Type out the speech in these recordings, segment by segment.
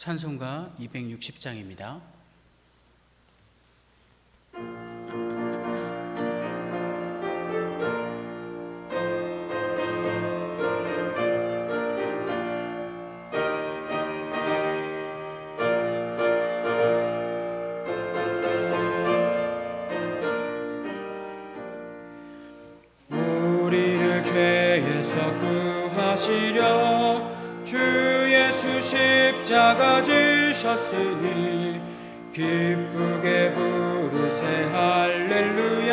찬송가 260장입니다. 우리를 죄에서 구하시려 주 예수 십자가 지셨으니 기쁘게 부르세 할렐루야.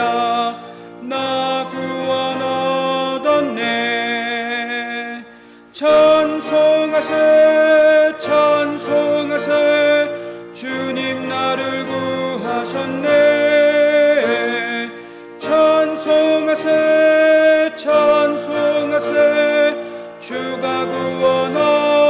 나 구원 얻었네. 찬송하세 찬송하세 주님 나를 구하셨네. 찬송하세 찬송하세 주가 구원하셨네.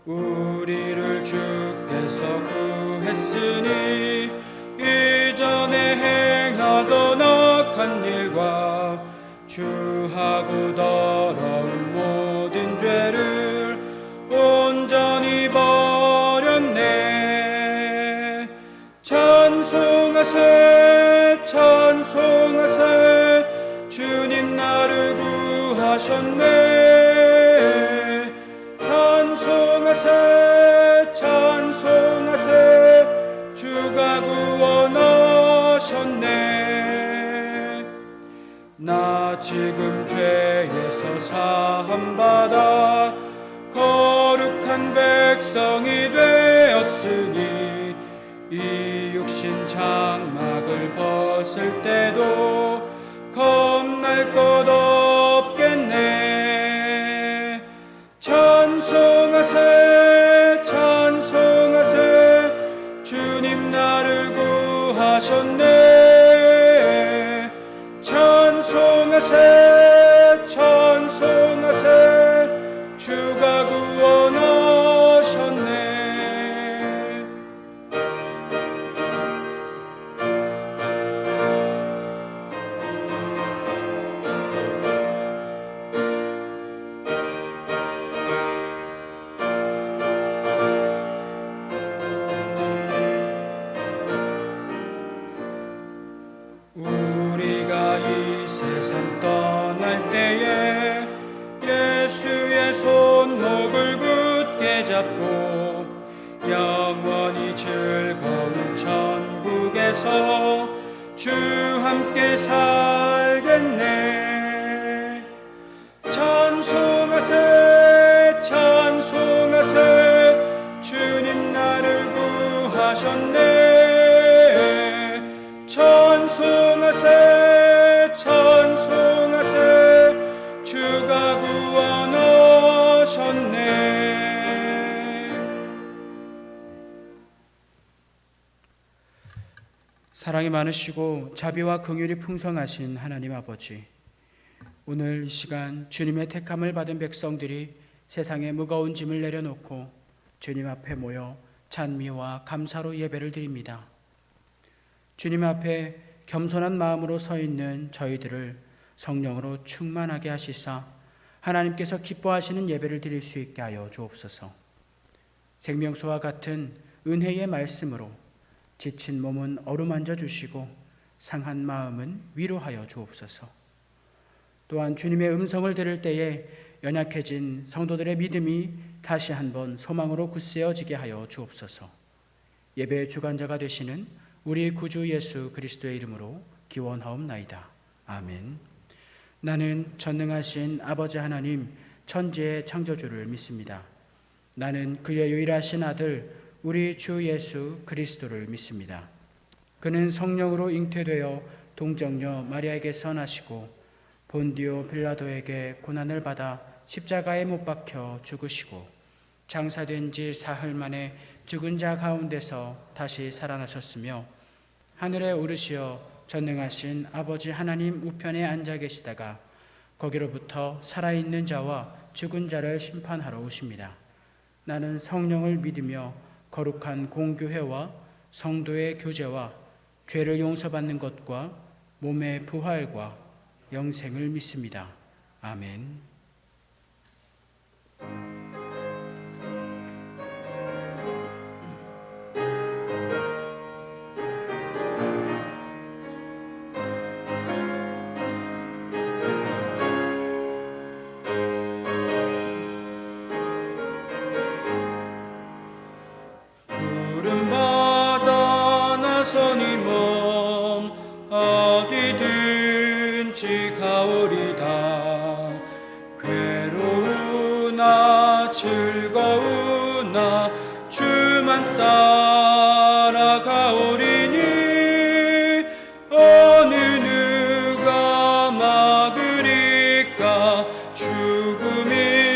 우리를 주께서 구했으니 이전에 행하던 악한 일과 주하고 더러운 모든 죄를 온전히 버렸네. 찬송하세 찬송하세 주님 나를 구하셨네. 찬송하세 찬송하세 주가 구원하셨네. 나 지금 죄에서 사함받아 거룩한 백성이 되었으니 이 육신 장막을 벗을 때도 겁날 것 없겠네. 찬송하세 찬송하세 주님 나를 구하셨네. 찬송하세 찬송하세 주가 구원하셨네. 우리가 이 세상 떠날 때에 예수의 손목을 굳게 잡고 영원히 즐거운 천국에서 주 함께 살겠네. 찬송하세 찬송하세 주님 나를 구하셨네. 찬송하세 찬송하세 주가 구원하셨네. 사랑이 많으시고 자비와 긍휼이 풍성하신 하나님 아버지, 오늘 이 시간 주님의 택함을 받은 백성들이 세상의 무거운 짐을 내려놓고 주님 앞에 모여 찬미와 감사로 예배를 드립니다. 주님 앞에 겸손한 마음으로 서 있는 저희들을 성령으로 충만하게 하시사 하나님께서 기뻐하시는 예배를 드릴 수 있게 하여 주옵소서. 생명수와 같은 은혜의 말씀으로 지친 몸은 어루만져 주시고 상한 마음은 위로하여 주옵소서. 또한 주님의 음성을 들을 때에 연약해진 성도들의 믿음이 다시 한번 소망으로 굳세어지게 하여 주옵소서. 예배의 주관자가 되시는 우리 구주 예수 그리스도의 이름으로 기원하옵나이다. 아멘. 나는 전능하신 아버지 하나님 천지의 창조주를 믿습니다. 나는 그의 유일하신 아들 우리 주 예수 그리스도를 믿습니다. 그는 성령으로 잉태되어 동정녀 마리아에게서 나시고 본디오 빌라도에게 고난을 받아 십자가에 못 박혀 죽으시고 장사된 지 사흘 만에 죽은 자 가운데서 다시 살아나셨으며 하늘에 오르시어 전능하신 아버지 하나님 우편에 앉아 계시다가 거기로부터 살아있는 자와 죽은 자를 심판하러 오십니다. 나는 성령을 믿으며 거룩한 공교회와 성도의 교제와 죄를 용서받는 것과 몸의 부활과 영생을 믿습니다. 아멘. 따라가오리니 어느 누가 막으리까 죽음인들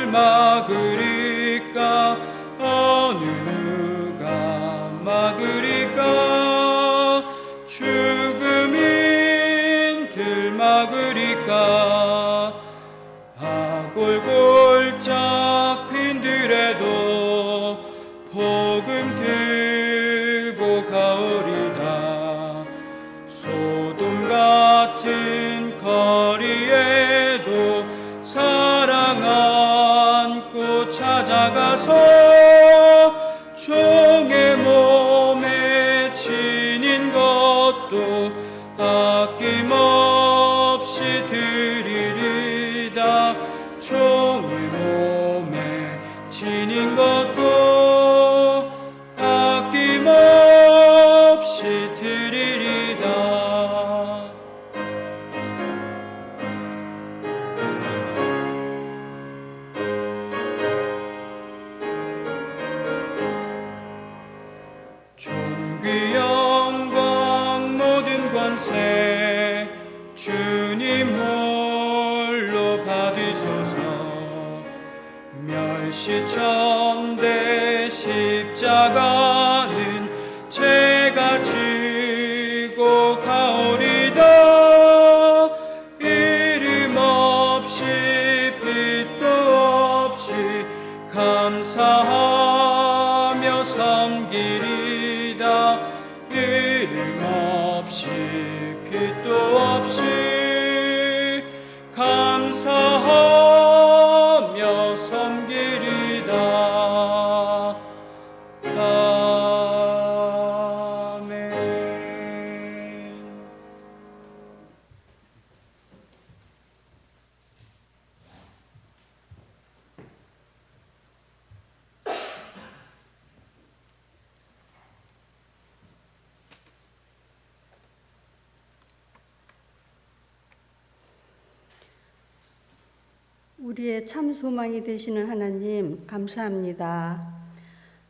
막으리까 어느 누가 막으리까 죽음인들 막으리까 아골골짝 핀들에도 복음 들고 가오리다 소돔 같은 거리에도 사랑 안고 찾아가서 종의 몸에 지닌 것도 아낌없이 드리리다 종의 몸에 지닌 것도 아낌없이 드리리다. 존귀 영광 모든 권세 주님 홀로 받으소서. 멸시천대 십자가는 제가 지고 가오리다. 이름 없이 빛도 없이 감사하며 섬기리다. 이름 없이 빛도 없이 감사하며 섬기리다. 아멘. 우리의 참 소망이 되시는 하나님 감사합니다.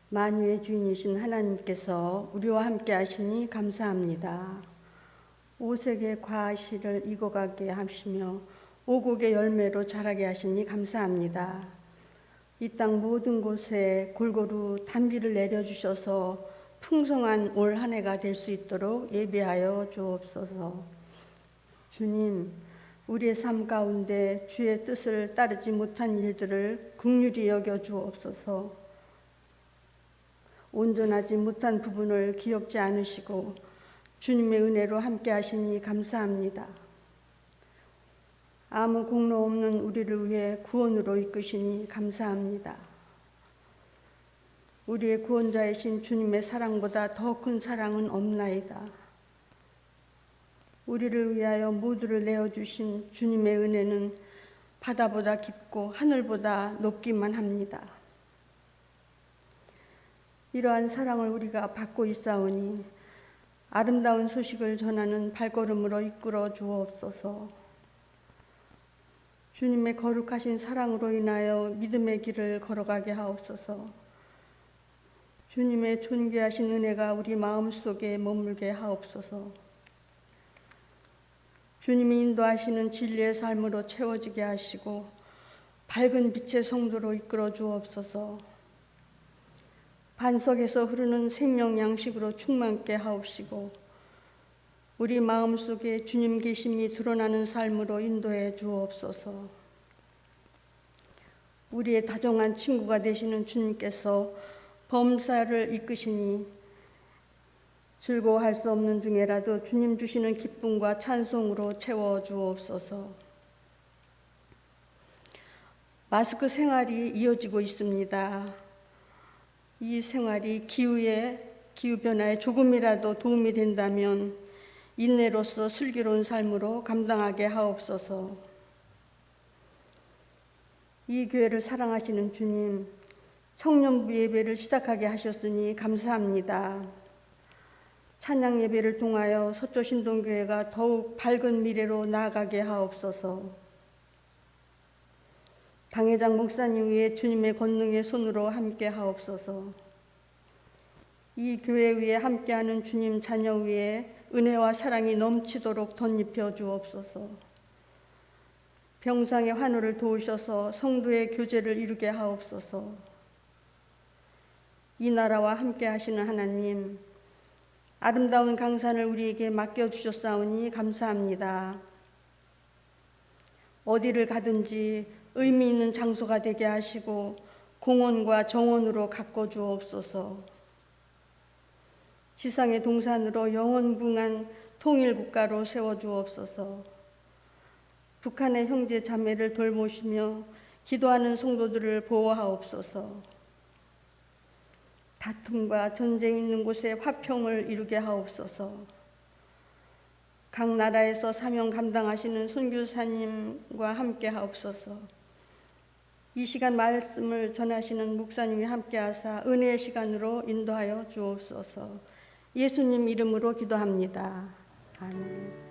만유의 주인이신 하나님께서 우리와 함께 하시니 감사합니다. 오색의 과실을 익어가게 하시며 오곡의 열매로 자라게 하시니 감사합니다. 이 땅 모든 곳에 골고루 단비를 내려주셔서 풍성한 올 한 해가 될 수 있도록 예비하여 주옵소서. 주님, 우리의 삶 가운데 주의 뜻을 따르지 못한 일들을 긍휼히 여겨 주옵소서. 온전하지 못한 부분을 기억지 않으시고 주님의 은혜로 함께 하시니 감사합니다. 아무 공로 없는 우리를 위해 구원으로 이끄시니 감사합니다. 우리의 구원자이신 주님의 사랑보다 더 큰 사랑은 없나이다. 우리를 위하여 모두를 내어주신 주님의 은혜는 바다보다 깊고 하늘보다 높기만 합니다. 이러한 사랑을 우리가 받고 있사오니 아름다운 소식을 전하는 발걸음으로 이끌어 주옵소서. 주님의 거룩하신 사랑으로 인하여 믿음의 길을 걸어가게 하옵소서. 주님의 존귀하신 은혜가 우리 마음속에 머물게 하옵소서. 주님이 인도하시는 진리의 삶으로 채워지게 하시고 밝은 빛의 성도로 이끌어 주옵소서. 반석에서 흐르는 생명 양식으로 충만케 하옵시고 우리 마음속에 주님 계심이 드러나는 삶으로 인도해 주옵소서. 우리의 다정한 친구가 되시는 주님께서 범사를 이끄시니 즐거워할 수 없는 중에라도 주님 주시는 기쁨과 찬송으로 채워 주옵소서. 마스크 생활이 이어지고 있습니다. 이 생활이 기후변화에 조금이라도 도움이 된다면 인내로서 슬기로운 삶으로 감당하게 하옵소서. 이 교회를 사랑하시는 주님, 청년부 예배를 시작하게 하셨으니 감사합니다. 찬양 예배를 통하여 서초신동교회가 더욱 밝은 미래로 나아가게 하옵소서. 당회장 목사님 위에 주님의 권능의 손으로 함께 하옵소서. 이 교회 위에 함께하는 주님 자녀 위에 은혜와 사랑이 넘치도록 덧입혀 주옵소서. 병상의 환우를 도우셔서 성도의 교제를 이루게 하옵소서. 이 나라와 함께 하시는 하나님, 아름다운 강산을 우리에게 맡겨주셨사오니 감사합니다. 어디를 가든지 의미 있는 장소가 되게 하시고 공원과 정원으로 가꿔주옵소서. 지상의 동산으로 영원붕한 통일국가로 세워주옵소서. 북한의 형제 자매를 돌보시며 기도하는 성도들을 보호하옵소서. 다툼과 전쟁 있는 곳에 화평을 이루게 하옵소서. 각 나라에서 사명 감당하시는 선교사님과 함께 하옵소서. 이 시간 말씀을 전하시는 목사님이 함께하사 은혜의 시간으로 인도하여 주옵소서. 예수님 이름으로 기도합니다. 아멘.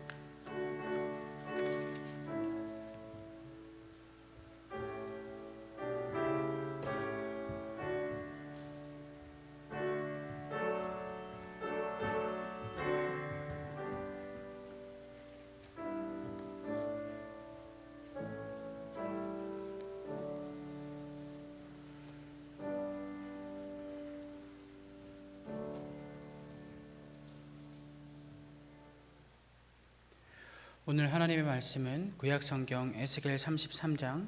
오늘 하나님의 말씀은 구약 성경 에스겔 33장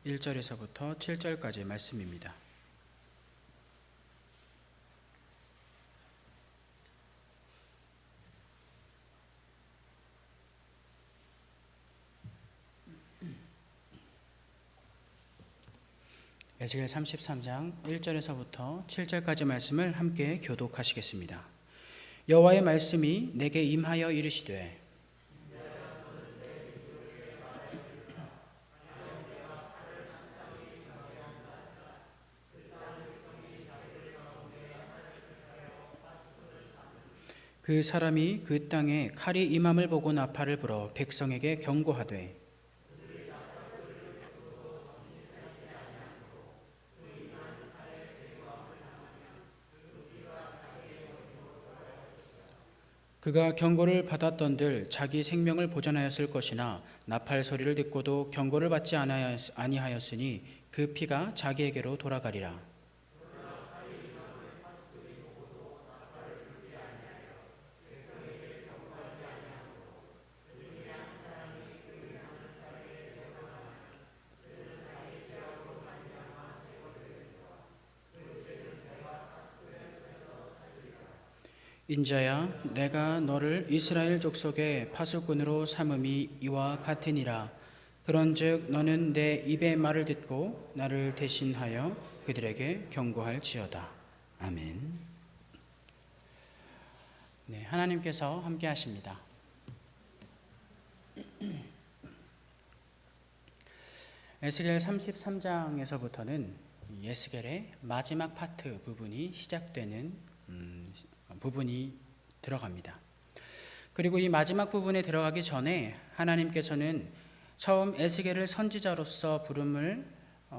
1절에서부터 7절까지의 말씀입니다. 에스겔 33장 1절에서부터 7절까지 말씀을 함께 교독하시겠습니다. 여호와의 말씀이 내게 임하여 이르시되 그 사람이 그 땅에 칼이 임함을 보고 나팔을 불어 백성에게 경고하되 그가 경고를 받았던들 자기 생명을 보전하였을 것이나 나팔 소리를 듣고도 경고를 받지 아니하였으니 그 피가 자기에게로 돌아가리라. 인자야, 내가 너를 이스라엘 족속의 파수꾼으로 삼음이 이와 같으니라. 그런즉 너는 내 입의 말을 듣고 나를 대신하여 그들에게 경고할지어다. 아멘. 네, 하나님께서 함께 하십니다. 에스겔 33장에서부터는 에스겔의 마지막 파트 부분이 시작되는 부분이 들어갑니다. 그리고 이 마지막 부분에 들어가기 전에 하나님께서는 처음 에스겔을 선지자로서 부름을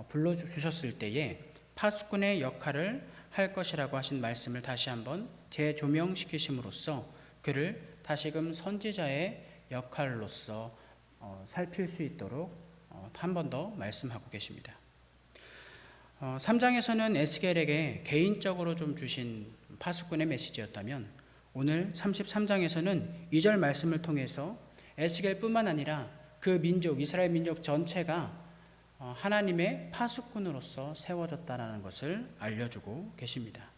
불러주셨을 때에 파수꾼의 역할을 할 것이라고 하신 말씀을 다시 한번 재조명시키심으로써 그를 다시금 선지자의 역할로서 살필 수 있도록 한 번 더 말씀하고 계십니다. 3장에서는 에스겔에게 개인적으로 좀 주신 파수꾼의 메시지였다면 오늘 33장에서는 2절 말씀을 통해서 에스겔뿐만 아니라 그 민족, 이스라엘 민족 전체가 하나님의 파수꾼으로서 세워졌다는 것을 알려주고 계십니다.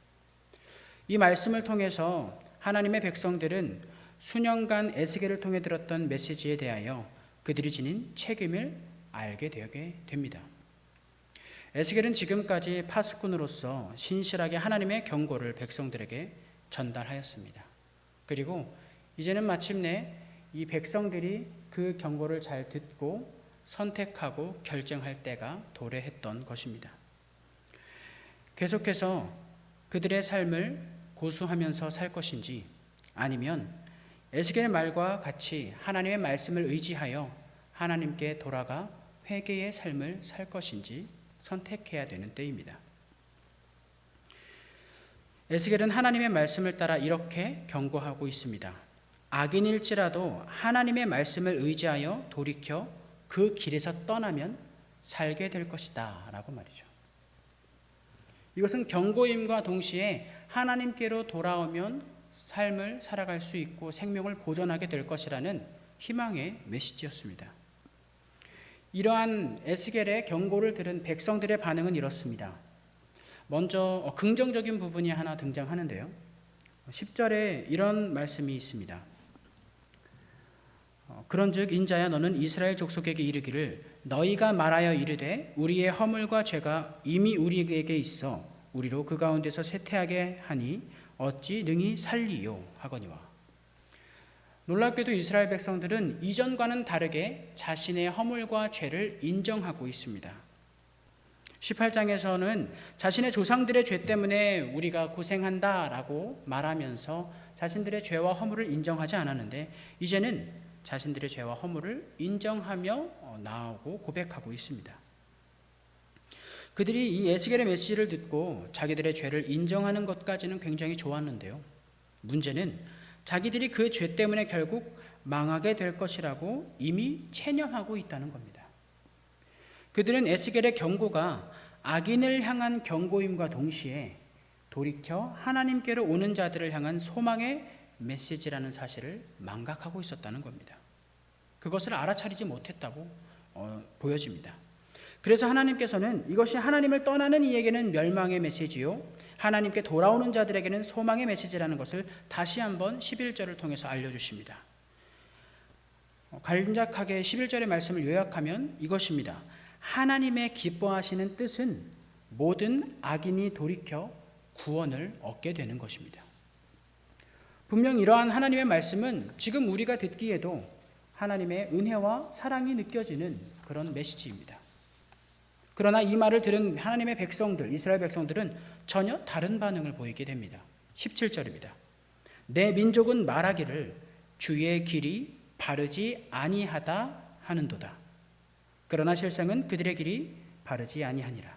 이 말씀을 통해서 하나님의 백성들은 수년간 에스겔을 통해 들었던 메시지에 대하여 그들이 지닌 책임을 알게 되게 됩니다. 에스겔은 지금까지 파수꾼으로서 신실하게 하나님의 경고를 백성들에게 전달하였습니다. 그리고 이제는 마침내 이 백성들이 그 경고를 잘 듣고 선택하고 결정할 때가 도래했던 것입니다. 계속해서 그들의 삶을 고수하면서 살 것인지 아니면 에스겔의 말과 같이 하나님의 말씀을 의지하여 하나님께 돌아가 회개의 삶을 살 것인지 선택해야 되는 때입니다. 에스겔은 하나님의 말씀을 따라 이렇게 경고하고 있습니다. 악인일지라도 하나님의 말씀을 의지하여 돌이켜 그 길에서 떠나면 살게 될 것이다 라고 말이죠. 이것은 경고임과 동시에 하나님께로 돌아오면 삶을 살아갈 수 있고 생명을 보존하게 될 것이라는 희망의 메시지였습니다. 이러한 에스겔의 경고를 들은 백성들의 반응은 이렇습니다. 먼저 긍정적인 부분이 하나 등장하는데요. 10절에 이런 말씀이 있습니다. 그런즉 인자야 너는 이스라엘 족속에게 이르기를 너희가 말하여 이르되 우리의 허물과 죄가 이미 우리에게 있어 우리로 그 가운데서 쇠퇴하게 하니 어찌 능히 살리요 하거니와. 놀랍게도 이스라엘 백성들은 이전과는 다르게 자신의 허물과 죄를 인정하고 있습니다. 18장에서는 자신의 조상들의 죄 때문에 우리가 고생한다라고 말하면서 자신들의 죄와 허물을 인정하지 않았는데 이제는 자신들의 죄와 허물을 인정하며 나오고 고백하고 있습니다. 그들이 이 에스겔의 메시지를 듣고 자기들의 죄를 인정하는 것까지는 굉장히 좋았는데요. 문제는 자기들이 그 죄 때문에 결국 망하게 될 것이라고 이미 체념하고 있다는 겁니다. 그들은 에스겔의 경고가 악인을 향한 경고임과 동시에 돌이켜 하나님께로 오는 자들을 향한 소망의 메시지라는 사실을 망각하고 있었다는 겁니다. 그것을 알아차리지 못했다고 보여집니다. 그래서 하나님께서는 이것이 하나님을 떠나는 이에게는 멸망의 메시지요 하나님께 돌아오는 자들에게는 소망의 메시지라는 것을 다시 한번 11절을 통해서 알려주십니다. 간략하게 11절의 말씀을 요약하면 이것입니다. 하나님의 기뻐하시는 뜻은 모든 악인이 돌이켜 구원을 얻게 되는 것입니다. 분명 이러한 하나님의 말씀은 지금 우리가 듣기에도 하나님의 은혜와 사랑이 느껴지는 그런 메시지입니다. 그러나 이 말을 들은 하나님의 백성들, 이스라엘 백성들은 전혀 다른 반응을 보이게 됩니다. 17절입니다. 내 민족은 말하기를 주의 길이 바르지 아니하다 하는도다. 그러나 실상은 그들의 길이 바르지 아니하니라.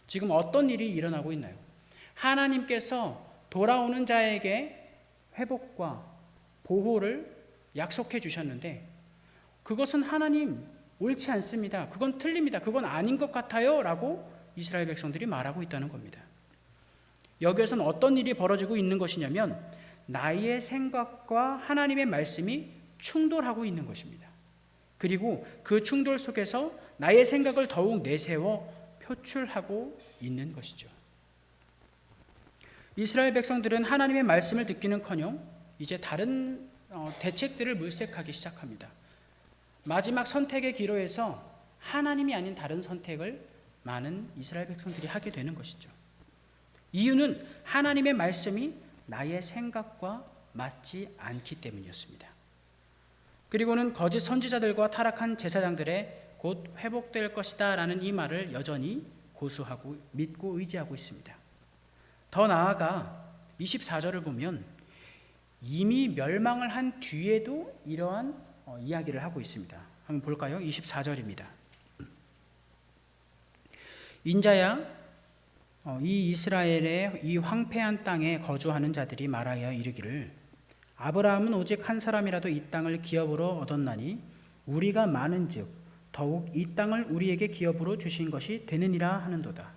지금 어떤 일이 일어나고 있나요? 하나님께서 돌아오는 자에게 회복과 보호를 약속해 주셨는데 그것은 하나님 옳지 않습니다. 그건 틀립니다. 그건 아닌 것 같아요 라고 이스라엘 백성들이 말하고 있다는 겁니다. 여기에서는 어떤 일이 벌어지고 있는 것이냐면 나의 생각과 하나님의 말씀이 충돌하고 있는 것입니다. 그리고 그 충돌 속에서 나의 생각을 더욱 내세워 표출하고 있는 것이죠. 이스라엘 백성들은 하나님의 말씀을 듣기는커녕 이제 다른 대책들을 물색하기 시작합니다. 마지막 선택의 기로에서 하나님이 아닌 다른 선택을 많은 이스라엘 백성들이 하게 되는 것이죠. 이유는 하나님의 말씀이 나의 생각과 맞지 않기 때문이었습니다. 그리고는 거짓 선지자들과 타락한 제사장들의 곧 회복될 것이다 라는 이 말을 여전히 고수하고 믿고 의지하고 있습니다. 더 나아가 24절을 보면 이미 멸망을 한 뒤에도 이러한 이야기를 하고 있습니다. 한번 볼까요? 24절입니다. 인자야 이 이스라엘의 이 황폐한 땅에 거주하는 자들이 말하여 이르기를 아브라함은 오직 한 사람이라도 이 땅을 기업으로 얻었나니 우리가 많은즉 더욱 이 땅을 우리에게 기업으로 주신 것이 되느니라 하는도다.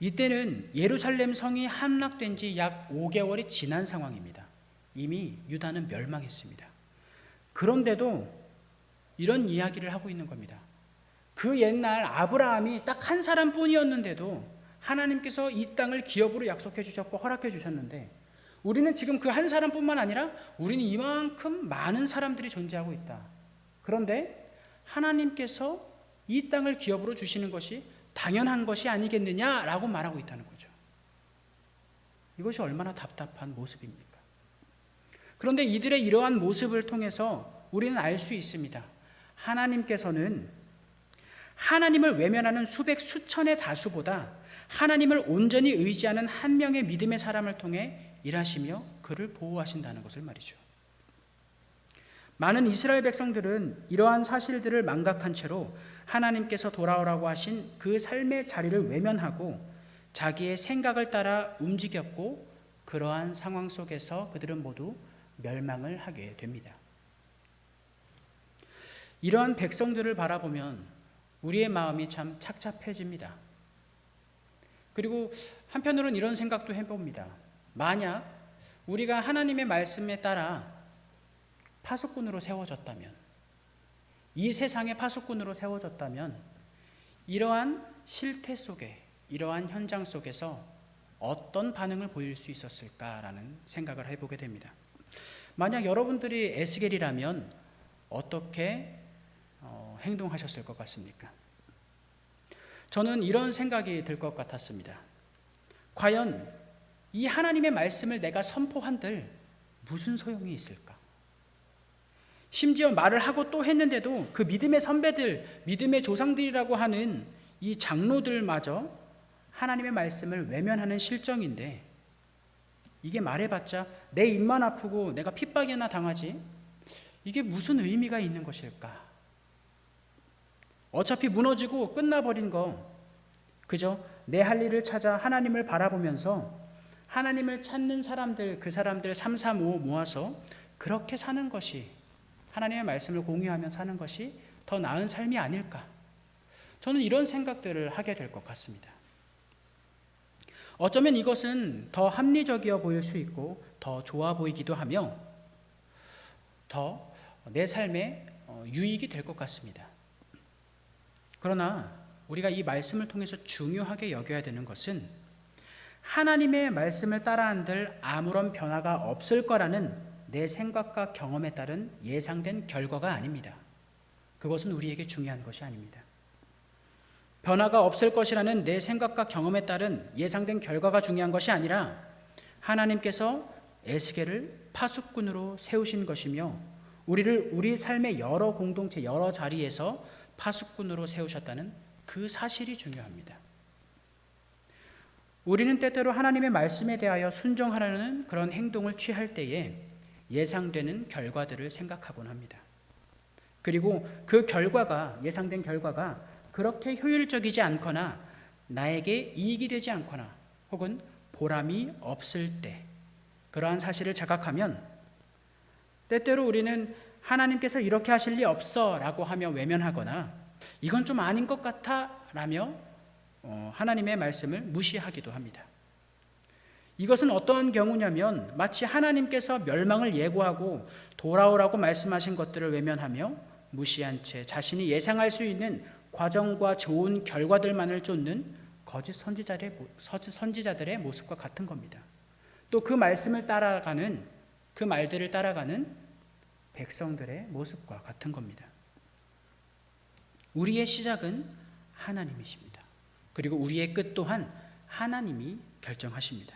이때는 예루살렘 성이 함락된 지 약 5개월이 지난 상황입니다. 이미 유다는 멸망했습니다. 그런데도 이런 이야기를 하고 있는 겁니다. 그 옛날 아브라함이 딱 한 사람뿐이었는데도 하나님께서 이 땅을 기업으로 약속해 주셨고 허락해 주셨는데 우리는 지금 그 한 사람뿐만 아니라 우리는 이만큼 많은 사람들이 존재하고 있다. 그런데 하나님께서 이 땅을 기업으로 주시는 것이 당연한 것이 아니겠느냐라고 말하고 있다는 거죠. 이것이 얼마나 답답한 모습입니까? 그런데 이들의 이러한 모습을 통해서 우리는 알 수 있습니다. 하나님께서는 하나님을 외면하는 수백 수천의 다수보다 하나님을 온전히 의지하는 한 명의 믿음의 사람을 통해 일하시며 그를 보호하신다는 것을 말이죠. 많은 이스라엘 백성들은 이러한 사실들을 망각한 채로 하나님께서 돌아오라고 하신 그 삶의 자리를 외면하고 자기의 생각을 따라 움직였고 그러한 상황 속에서 그들은 모두 멸망을 하게 됩니다. 이러한 백성들을 바라보면 우리의 마음이 참 착잡해집니다. 그리고 한편으로는 이런 생각도 해봅니다. 만약 우리가 하나님의 말씀에 따라 파수꾼으로 세워졌다면, 이 세상의 파수꾼으로 세워졌다면 이러한 실태 속에, 이러한 현장 속에서 어떤 반응을 보일 수 있었을까라는 생각을 해보게 됩니다. 만약 여러분들이 에스겔이라면 어떻게 행동하셨을 것 같습니까? 저는 이런 생각이 들 것 같았습니다. 과연 이 하나님의 말씀을 내가 선포한들 무슨 소용이 있을까? 심지어 말을 하고 또 했는데도 그 믿음의 선배들, 믿음의 조상들이라고 하는 이 장로들마저 하나님의 말씀을 외면하는 실정인데, 이게 말해봤자 내 입만 아프고 내가 핍박이나 당하지 이게 무슨 의미가 있는 것일까? 어차피 무너지고 끝나버린 거 그저 내 할 일을 찾아 하나님을 바라보면서 하나님을 찾는 사람들, 그 사람들 3, 4, 5 모아서 그렇게 사는 것이, 하나님의 말씀을 공유하며 사는 것이 더 나은 삶이 아닐까? 저는 이런 생각들을 하게 될 것 같습니다. 어쩌면 이것은 더 합리적이어 보일 수 있고 더 좋아 보이기도 하며 더 내 삶에 유익이 될 것 같습니다. 그러나 우리가 이 말씀을 통해서 중요하게 여겨야 되는 것은 하나님의 말씀을 따라한들 아무런 변화가 없을 거라는 내 생각과 경험에 따른 예상된 결과가 아닙니다. 그것은 우리에게 중요한 것이 아닙니다. 변화가 없을 것이라는 내 생각과 경험에 따른 예상된 결과가 중요한 것이 아니라 하나님께서 에스겔을 파수꾼으로 세우신 것이며 우리를 우리 삶의 여러 공동체, 여러 자리에서 파수꾼으로 세우셨다는 그 사실이 중요합니다. 우리는 때때로 하나님의 말씀에 대하여 순종하려는 그런 행동을 취할 때에 예상되는 결과들을 생각하곤 합니다. 그리고 그 결과가, 예상된 결과가 그렇게 효율적이지 않거나 나에게 이익이 되지 않거나 혹은 보람이 없을 때, 그러한 사실을 자각하면 때때로 우리는 하나님께서 이렇게 하실 리 없어 라고 하며 외면하거나 이건 좀 아닌 것 같아 라며 하나님의 말씀을 무시하기도 합니다. 이것은 어떠한 경우냐면 마치 하나님께서 멸망을 예고하고 돌아오라고 말씀하신 것들을 외면하며 무시한 채 자신이 예상할 수 있는 과정과 좋은 결과들만을 쫓는 거짓 선지자들의 모습과 같은 겁니다. 또 그 말씀을 따라가는, 그 말들을 따라가는 백성들의 모습과 같은 겁니다. 우리의 시작은 하나님이십니다. 그리고 우리의 끝 또한 하나님이 결정하십니다.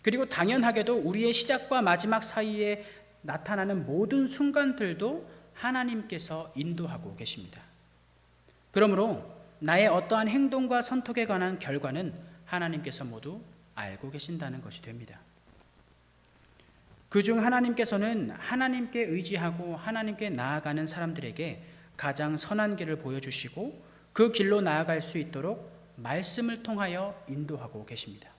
그리고 당연하게도 우리의 시작과 마지막 사이에 나타나는 모든 순간들도 하나님께서 인도하고 계십니다. 그러므로 나의 어떠한 행동과 선택에 관한 결과는 하나님께서 모두 알고 계신다는 것이 됩니다. 그중 하나님께서는 하나님께 의지하고 하나님께 나아가는 사람들에게 가장 선한 길을 보여주시고 그 길로 나아갈 수 있도록 말씀을 통하여 인도하고 계십니다.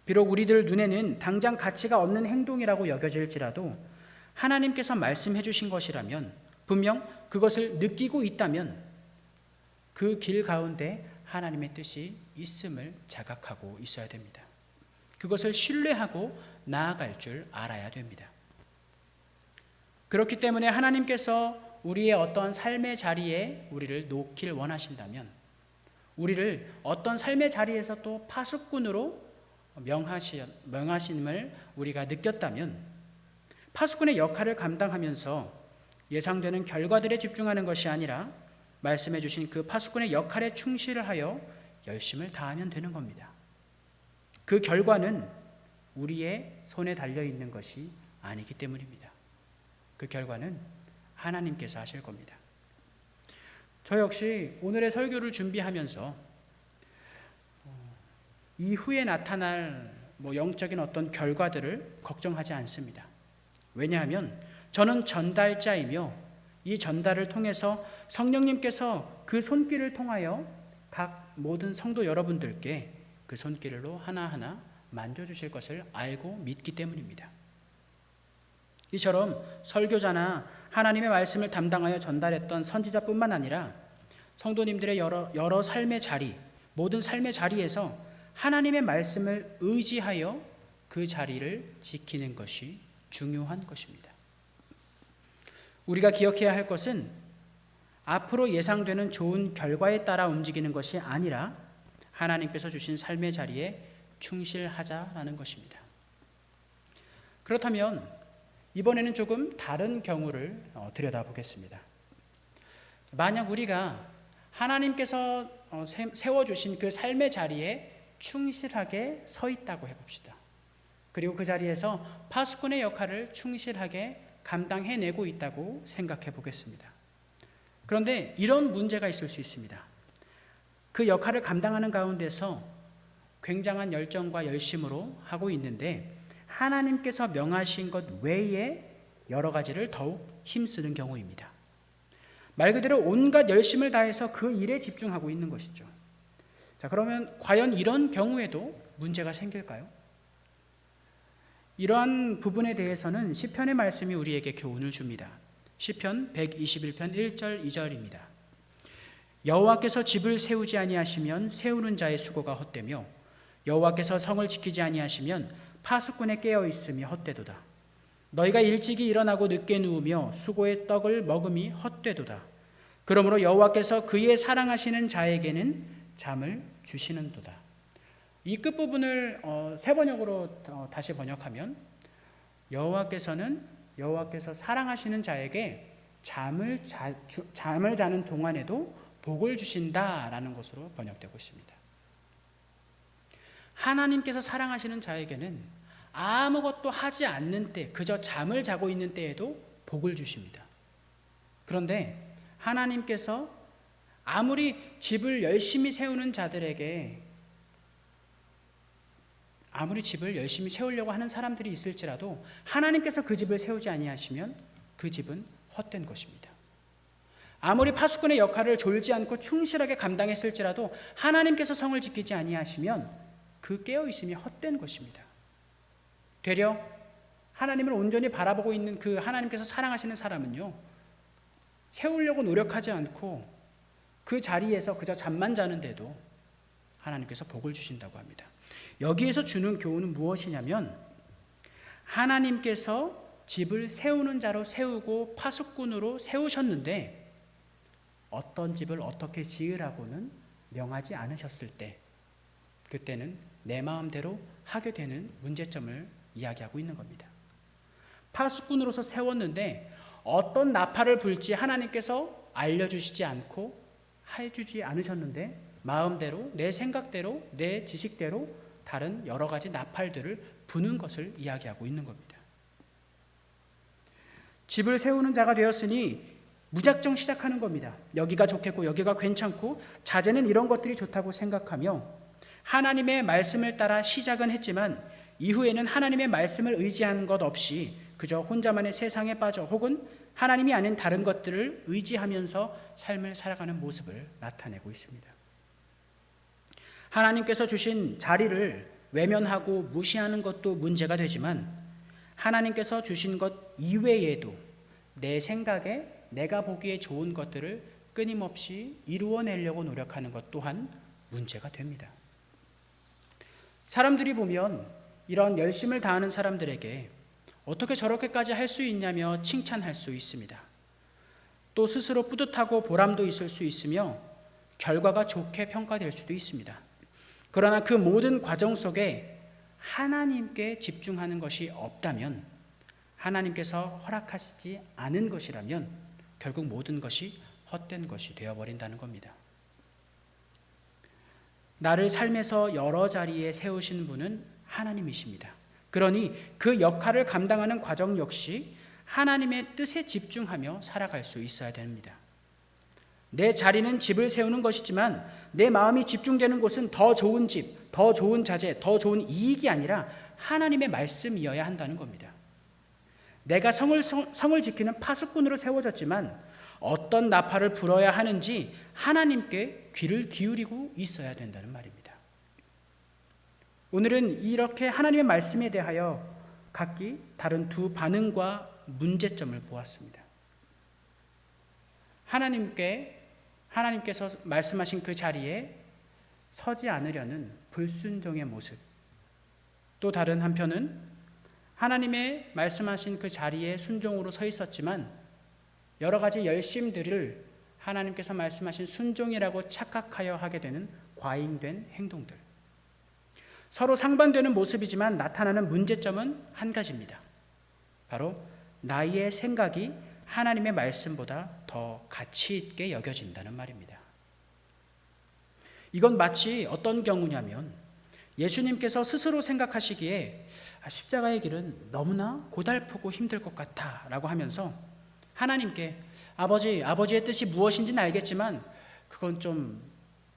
비록 우리들 눈에는 당장 가치가 없는 행동이라고 여겨질지라도 하나님께서 말씀해 주신 것이라면, 분명 그것을 느끼고 있다면 그 길 가운데 하나님의 뜻이 있음을 자각하고 있어야 됩니다. 그것을 신뢰하고 나아갈 줄 알아야 됩니다. 그렇기 때문에 하나님께서 우리의 어떤 삶의 자리에 우리를 놓길 원하신다면, 우리를 어떤 삶의 자리에서 또 파수꾼으로 명하심을 우리가 느꼈다면 파수꾼의 역할을 감당하면서 예상되는 결과들에 집중하는 것이 아니라 말씀해 주신 그 파수꾼의 역할에 충실을 하여 열심을 다하면 되는 겁니다. 그 결과는 우리의 손에 달려있는 것이 아니기 때문입니다. 그 결과는 하나님께서 하실 겁니다. 저 역시 오늘의 설교를 준비하면서 이후에 나타날 영적인 어떤 결과들을 걱정하지 않습니다. 왜냐하면 저는 전달자이며 이 전달을 통해서 성령님께서 그 손길을 통하여 각 모든 성도 여러분들께 그 손길로 하나하나 만져주실 것을 알고 믿기 때문입니다. 이처럼 설교자나 하나님의 말씀을 담당하여 전달했던 선지자뿐만 아니라 성도님들의 여러 삶의 자리, 모든 삶의 자리에서 하나님의 말씀을 의지하여 그 자리를 지키는 것이 중요한 것입니다. 우리가 기억해야 할 것은 앞으로 예상되는 좋은 결과에 따라 움직이는 것이 아니라 하나님께서 주신 삶의 자리에 충실하자라는 것입니다. 그렇다면 이번에는 조금 다른 경우를 들여다보겠습니다. 만약 우리가 하나님께서 세워주신 그 삶의 자리에 충실하게 서 있다고 해봅시다. 그리고 그 자리에서 파수꾼의 역할을 충실하게 감당해내고 있다고 생각해 보겠습니다. 그런데 이런 문제가 있을 수 있습니다. 그 역할을 감당하는 가운데서 굉장한 열정과 열심으로 하고 있는데 하나님께서 명하신 것 외에 여러 가지를 더욱 힘쓰는 경우입니다. 말 그대로 온갖 열심을 다해서 그 일에 집중하고 있는 것이죠. 자, 그러면 과연 이런 경우에도 문제가 생길까요? 이러한 부분에 대해서는 시편의 말씀이 우리에게 교훈을 줍니다. 시편 121편 1절 2절입니다. 여호와께서 집을 세우지 아니하시면 세우는 자의 수고가 헛되며 여호와께서 성을 지키지 아니하시면 파수꾼에 깨어 있음이 헛되도다. 너희가 일찍이 일어나고 늦게 누우며 수고의 떡을 먹음이 헛되도다. 그러므로 여호와께서 그의 사랑하시는 자에게는 잠을 주시는도다. 이 끝부분을 세 번역으로 다시 번역하면 여호와께서 사랑하시는 자에게 잠을 자는 동안에도 복을 주신다라는 것으로 번역되고 있습니다. 하나님께서 사랑하시는 자에게는 아무것도 하지 않는 때, 그저 잠을 자고 있는 때에도 복을 주십니다. 그런데 하나님께서 아무리 집을 열심히 세우는 자들에게 아무리 집을 열심히 세우려고 하는 사람들이 있을지라도 하나님께서 그 집을 세우지 아니하시면 그 집은 헛된 것입니다. 아무리 파수꾼의 역할을 졸지 않고 충실하게 감당했을지라도 하나님께서 성을 지키지 아니하시면 그 깨어있음이 헛된 것입니다. 되려 하나님을 온전히 바라보고 있는 그 하나님께서 사랑하시는 사람은요, 세우려고 노력하지 않고 그 자리에서 그저 잠만 자는데도 하나님께서 복을 주신다고 합니다. 여기에서 주는 교훈은 무엇이냐면 하나님께서 집을 세우는 자로 세우고 파수꾼으로 세우셨는데 어떤 집을 어떻게 지으라고는 명하지 않으셨을 때 그때는 내 마음대로 하게 되는 문제점을 이야기하고 있는 겁니다. 파수꾼으로서 세웠는데 어떤 나팔을 불지 하나님께서 알려주시지 않고 해주지 않으셨는데 마음대로 내 생각대로 내 지식대로 다른 여러 가지 나팔들을 부는 것을 이야기하고 있는 겁니다. 집을 세우는 자가 되었으니 무작정 시작하는 겁니다. 여기가 좋겠고 여기가 괜찮고 자재는 이런 것들이 좋다고 생각하며 하나님의 말씀을 따라 시작은 했지만 이후에는 하나님의 말씀을 의지한 것 없이 그저 혼자만의 세상에 빠져 혹은 하나님이 아닌 다른 것들을 의지하면서 삶을 살아가는 모습을 나타내고 있습니다. 하나님께서 주신 자리를 외면하고 무시하는 것도 문제가 되지만 하나님께서 주신 것 이외에도 내 생각에 내가 보기에 좋은 것들을 끊임없이 이루어내려고 노력하는 것 또한 문제가 됩니다. 사람들이 보면 이런 열심을 다하는 사람들에게 어떻게 저렇게까지 할 수 있냐며 칭찬할 수 있습니다. 또 스스로 뿌듯하고 보람도 있을 수 있으며 결과가 좋게 평가될 수도 있습니다. 그러나 그 모든 과정 속에 하나님께 집중하는 것이 없다면, 하나님께서 허락하시지 않은 것이라면 결국 모든 것이 헛된 것이 되어버린다는 겁니다. 나를 삶에서 여러 자리에 세우신 분은 하나님이십니다. 그러니 그 역할을 감당하는 과정 역시 하나님의 뜻에 집중하며 살아갈 수 있어야 됩니다. 내 자리는 집을 세우는 것이지만 내 마음이 집중되는 곳은 더 좋은 집, 더 좋은 자재, 더 좋은 이익이 아니라 하나님의 말씀이어야 한다는 겁니다. 내가 성을 지키는 파수꾼으로 세워졌지만 어떤 나팔을 불어야 하는지 하나님께 귀를 기울이고 있어야 된다는 말입니다. 오늘은 이렇게 하나님의 말씀에 대하여 각기 다른 두 반응과 문제점을 보았습니다. 하나님께서 말씀하신 그 자리에 서지 않으려는 불순종의 모습, 또 다른 한편은 하나님의 말씀하신 그 자리에 순종으로 서 있었지만 여러 가지 열심들을 하나님께서 말씀하신 순종이라고 착각하여 하게 되는 과잉된 행동들, 서로 상반되는 모습이지만 나타나는 문제점은 한 가지입니다. 바로 나의 생각이 하나님의 말씀보다 더 가치 있게 여겨진다는 말입니다. 이건 마치 어떤 경우냐면 예수님께서 스스로 생각하시기에 십자가의 길은 너무나 고달프고 힘들 것 같아 라고 하면서 하나님께 아버지의 뜻이 무엇인지는 알겠지만 그건 좀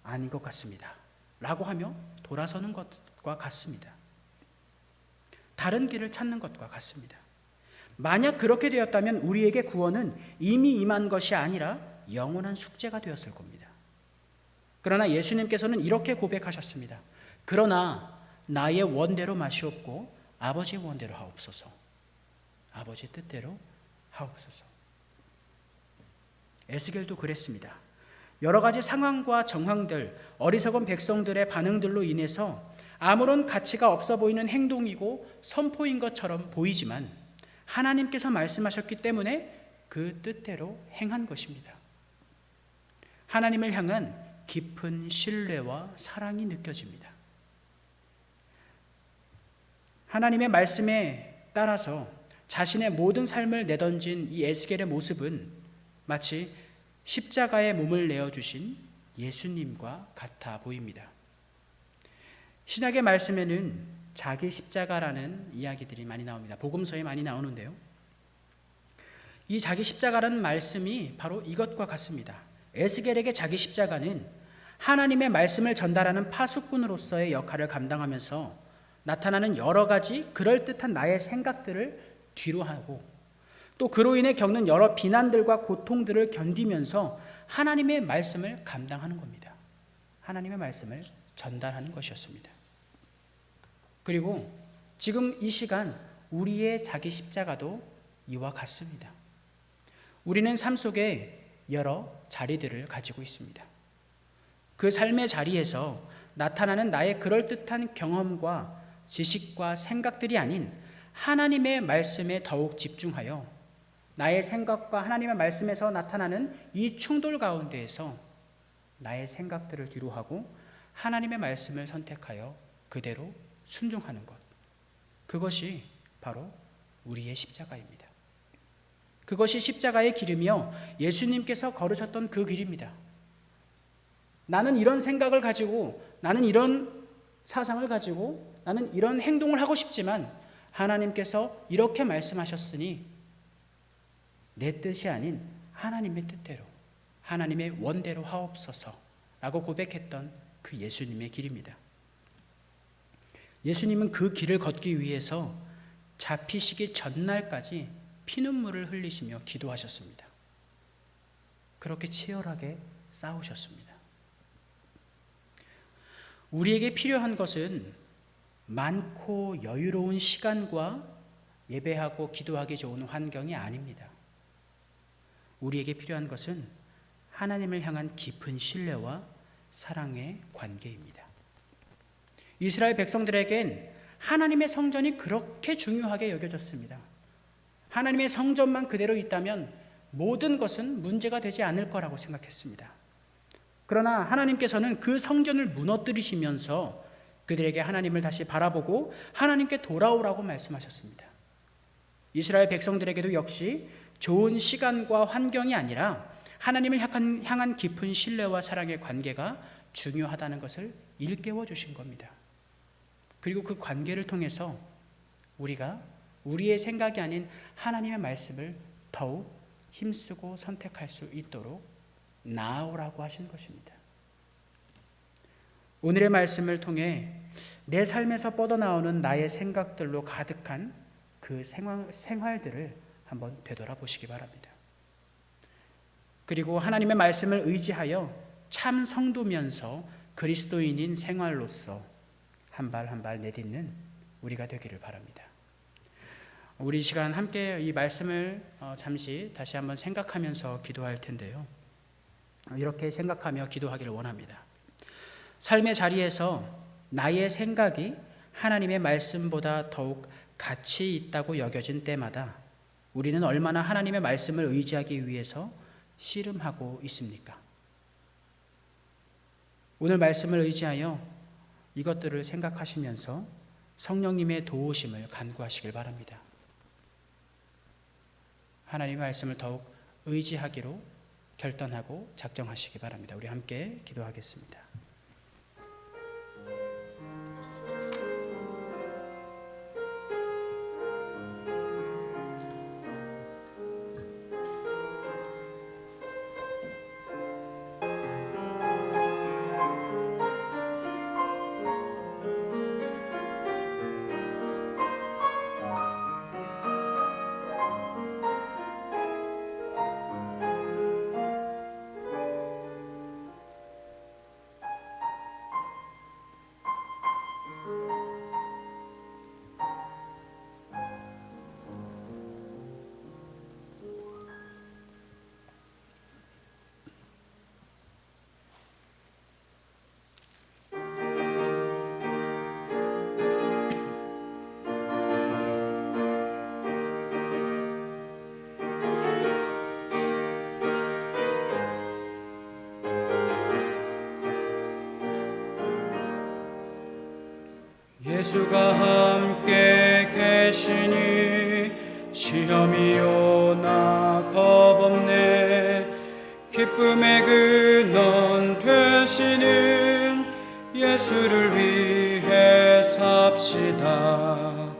아닌 것 같습니다 라고 하며 돌아서는 것과 같습니다. 다른 길을 찾는 것과 같습니다. 만약 그렇게 되었다면 우리에게 구원은 이미 임한 것이 아니라 영원한 숙제가 되었을 겁니다. 그러나 예수님께서는 이렇게 고백하셨습니다. 그러나 나의 원대로 마시옵고 아버지의 원대로 하옵소서. 아버지의 뜻대로 하옵소서. 에스겔도 그랬습니다. 여러 가지 상황과 정황들, 어리석은 백성들의 반응들로 인해서 아무런 가치가 없어 보이는 행동이고 선포인 것처럼 보이지만 하나님께서 말씀하셨기 때문에 그 뜻대로 행한 것입니다. 하나님을 향한 깊은 신뢰와 사랑이 느껴집니다. 하나님의 말씀에 따라서 자신의 모든 삶을 내던진 이 에스겔의 모습은 마치 십자가에 몸을 내어주신 예수님과 같아 보입니다. 신약의 말씀에는 자기 십자가라는 이야기들이 많이 나옵니다. 복음서에 많이 나오는데요. 이 자기 십자가라는 말씀이 바로 이것과 같습니다. 에스겔에게 자기 십자가는 하나님의 말씀을 전달하는 파수꾼으로서의 역할을 감당하면서 나타나는 여러 가지 그럴듯한 나의 생각들을 뒤로하고 또 그로 인해 겪는 여러 비난들과 고통들을 견디면서 하나님의 말씀을 감당하는 겁니다. 하나님의 말씀을 전달하는 것이었습니다. 그리고 지금 이 시간 우리의 자기 십자가도 이와 같습니다. 우리는 삶 속에 여러 자리들을 가지고 있습니다. 그 삶의 자리에서 나타나는 나의 그럴듯한 경험과 지식과 생각들이 아닌 하나님의 말씀에 더욱 집중하여 나의 생각과 하나님의 말씀에서 나타나는 이 충돌 가운데에서 나의 생각들을 뒤로하고 하나님의 말씀을 선택하여 그대로 순종하는 것, 그것이 바로 우리의 십자가입니다. 그것이 십자가의 길이며 예수님께서 걸으셨던 그 길입니다. 나는 이런 생각을 가지고, 나는 이런 사상을 가지고, 나는 이런 행동을 하고 싶지만 하나님께서 이렇게 말씀하셨으니 내 뜻이 아닌 하나님의 뜻대로, 하나님의 원대로 하옵소서 라고 고백했던 그 예수님의 길입니다. 예수님은 그 길을 걷기 위해서 잡히시기 전날까지 피눈물을 흘리시며 기도하셨습니다. 그렇게 치열하게 싸우셨습니다. 우리에게 필요한 것은 많고 여유로운 시간과 예배하고 기도하기 좋은 환경이 아닙니다. 우리에게 필요한 것은 하나님을 향한 깊은 신뢰와 사랑의 관계입니다. 이스라엘 백성들에겐 하나님의 성전이 그렇게 중요하게 여겨졌습니다. 하나님의 성전만 그대로 있다면 모든 것은 문제가 되지 않을 거라고 생각했습니다. 그러나 하나님께서는 그 성전을 무너뜨리시면서 그들에게 하나님을 다시 바라보고 하나님께 돌아오라고 말씀하셨습니다. 이스라엘 백성들에게도 역시 좋은 시간과 환경이 아니라 하나님을 향한 깊은 신뢰와 사랑의 관계가 중요하다는 것을 일깨워 주신 겁니다. 그리고 그 관계를 통해서 우리가 우리의 생각이 아닌 하나님의 말씀을 더욱 힘쓰고 선택할 수 있도록 나아오라고 하신 것입니다. 오늘의 말씀을 통해 내 삶에서 뻗어나오는 나의 생각들로 가득한 그 생활들을 한번 되돌아보시기 바랍니다. 그리고 하나님의 말씀을 의지하여 참 성도면서 그리스도인인 생활로서 한 발 한 발 내딛는 우리가 되기를 바랍니다. 우리 시간 함께 이 말씀을 잠시 다시 한번 생각하면서 기도할 텐데요. 이렇게 생각하며 기도하기를 원합니다. 삶의 자리에서 나의 생각이 하나님의 말씀보다 더욱 가치 있다고 여겨진 때마다 우리는 얼마나 하나님의 말씀을 의지하기 위해서 씨름하고 있습니까? 오늘 말씀을 의지하여 이것들을 생각하시면서 성령님의 도우심을 간구하시길 바랍니다. 하나님의 말씀을 더욱 의지하기로 결단하고 작정하시기 바랍니다. 우리 함께 기도하겠습니다. 예수가 함께 계시니 시험이 오나 겁없네. 기쁨의 근원 되시는 예수를 위해 삽시다.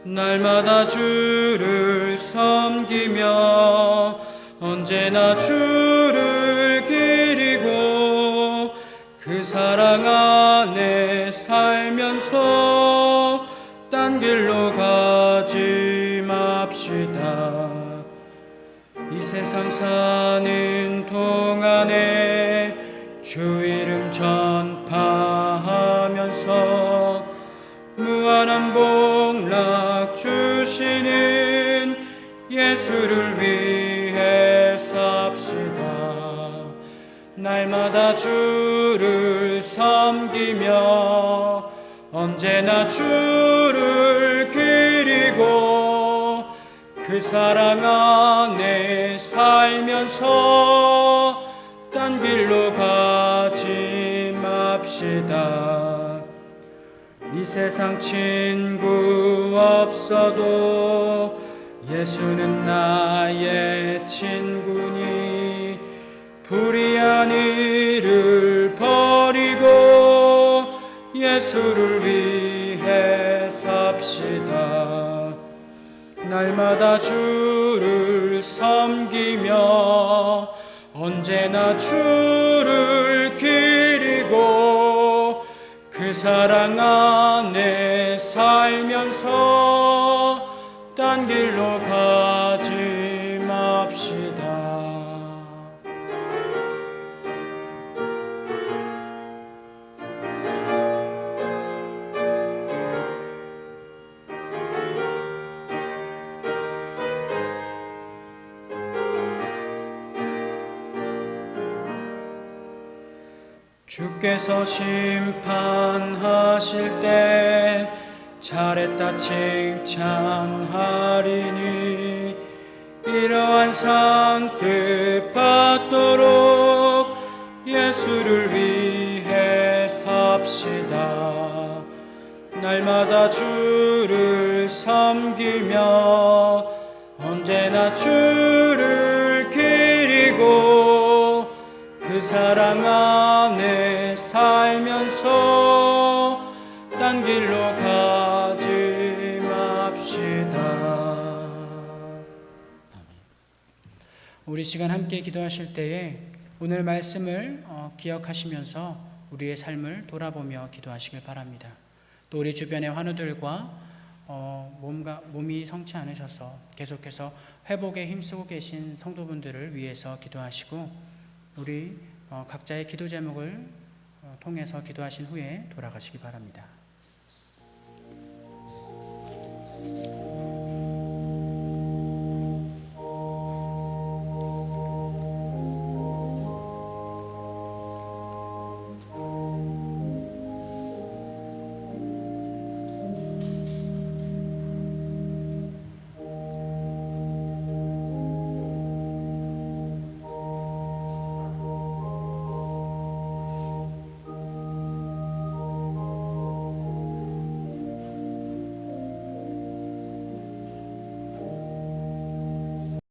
날마다 주를 섬기며 언제나 주를 기리고 그 사랑 안에 살면서 딴 길로 가지 맙시다. 이 세상 사는 동안에 주 이름 전파하면서 무한한 복락 주시는 예수를 위해 삽시다. 날마다 주를 섬기며 언제나 주를 기리고 그 사랑 안에 살면서 딴 길로 가지 맙시다. 이 세상 친구 없어도 예수는 나의 친구니 불의한 일을 버리고 예수를 위해 삽시다. 날마다 주를 섬기며 언제나 주를 기리고 그 사랑 안에 살면서 딴 길로 가지 맙시다. 주께서 심판하실 때 잘했다 칭찬하리니 이러한 상뜻 받도록 예수를 위해 삽시다. 날마다 주를 섬기며 언제나 주를 기리고 그 사랑 안에 살면서 딴 길로 가지 맙시다. 우리 시간 함께 기도하실 때에 오늘 말씀을 기억하시면서 우리의 삶을 돌아보며 기도하시길 바랍니다. 또 우리 주변의 환우들과 몸이 성치 않으셔서 계속해서 회복에 힘쓰고 계신 성도분들을 위해서 기도하시고 우리 각자의 기도 제목을 통해서 기도하신 후에 돌아가시기 바랍니다.